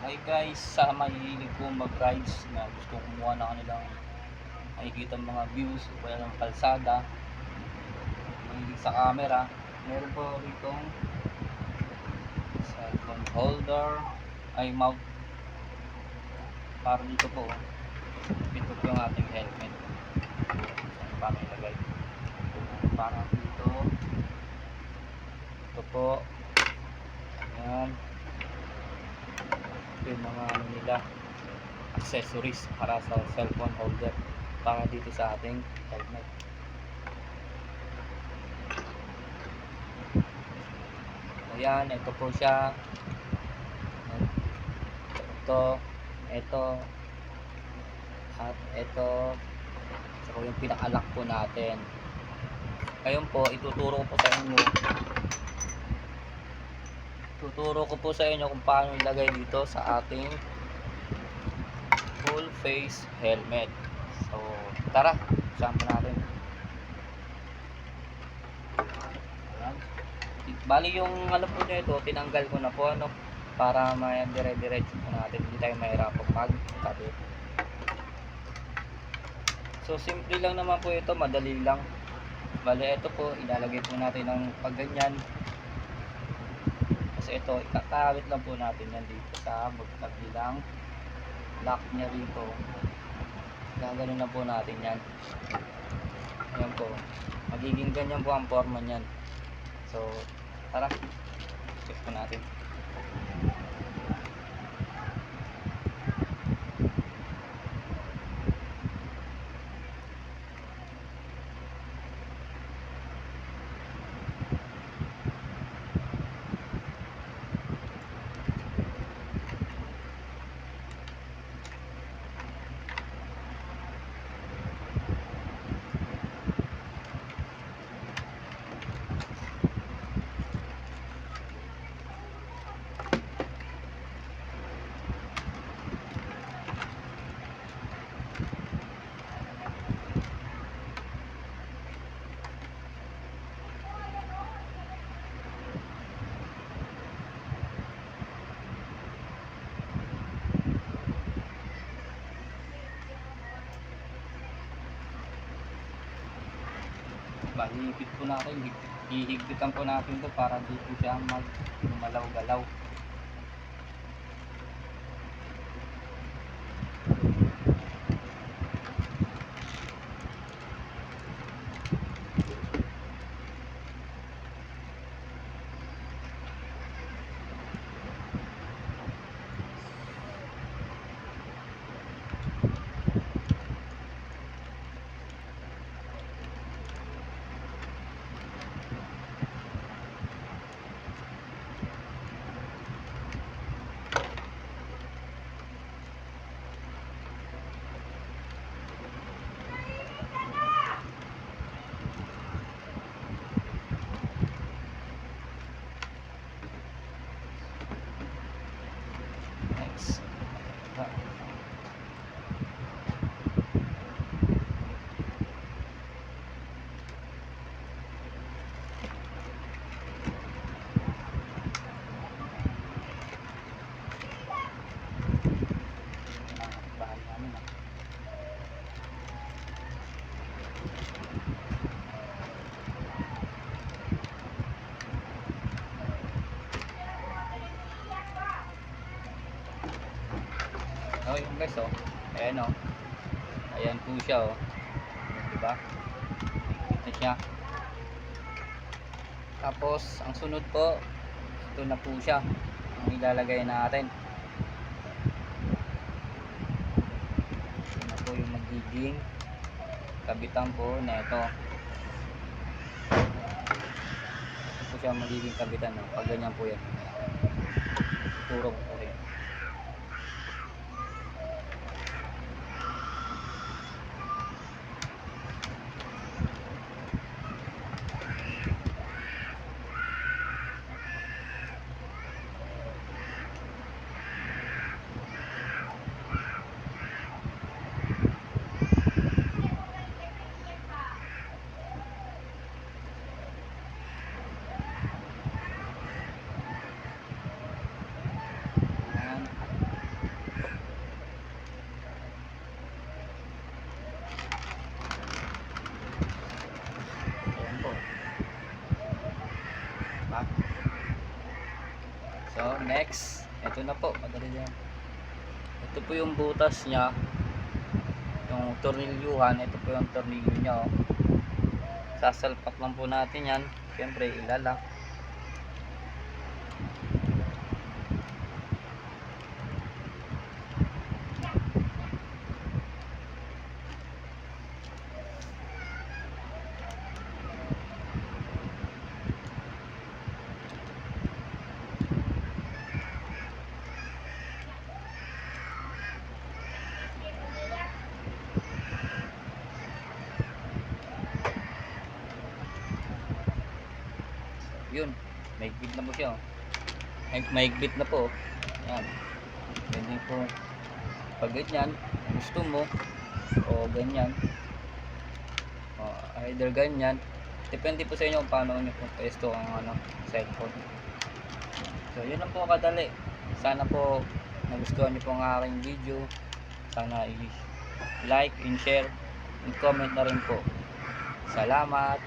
Hi guys, sa mahilig ko mag-rides na gusto kumuha ng kanilang makikita mga views o kaya ng kalsada, mahilig sa camera, meron po ritong cellphone holder, ay mount, para dito po, ito po yung ating helmet. Saan pa ilagay? Para dito, ito po, ayan, ito yung mga ano nila, accessories para sa cellphone holder, para dito sa ating helmet. Ayan, ito po siya. Ito, at ito. So, yung pinaka-lock po natin. Ngayon po, ituturo ko po sa inyo. Kung paano ilagay dito sa ating full face helmet. So, tara, saan po natin. Ayan. Bali yung ano po nito, tinanggal ko na po para may dire-diretso po natin, hindi tayo mahirapang magkabit. So simple lang naman po ito, madali lang. Bali ito po, ilalagay po natin ng pagganyan. Kasi ito, ikakawit lang po natin yan dito sa magkabilang lock niya rito. Gaganon na po natin yan. Ayan po, magiging ganyan po ang forma niyan. So tara, check po natin. Hihigpit po natin, hihigpitan po natin ito para di po siya gumalaw-galaw. Next. Oh, yung guys, oh. Ayan, oh. Ayan po siya, oh. Diba? Ito siya. Tapos, ang sunod po, ito na po siya. Ang ilalagay natin. Ito na po yung magiging kabitan po na ito. Ito po siya magiging kabitan, oh. Pag ganyan po yan. Turog po rin. Next, ito na po, madali yan. Ito po yung butas niya, yung tornilyuhan. Ito po yung tornilyo niya, oh. Sasalpak lang po natin yan. Siyempre ilalak. Yun, maigpit na po siya, oh. Maigpit na po, yan. Ganyan po, pag ganyan gusto mo, o ganyan, o either ganyan, depende po sa inyo kung paano nyo po pwesto ang cellphone. So yun lang po kadali. Sana po nagustuhan nyo po ang aking video. Sana i-like and share and comment na rin po. Salamat.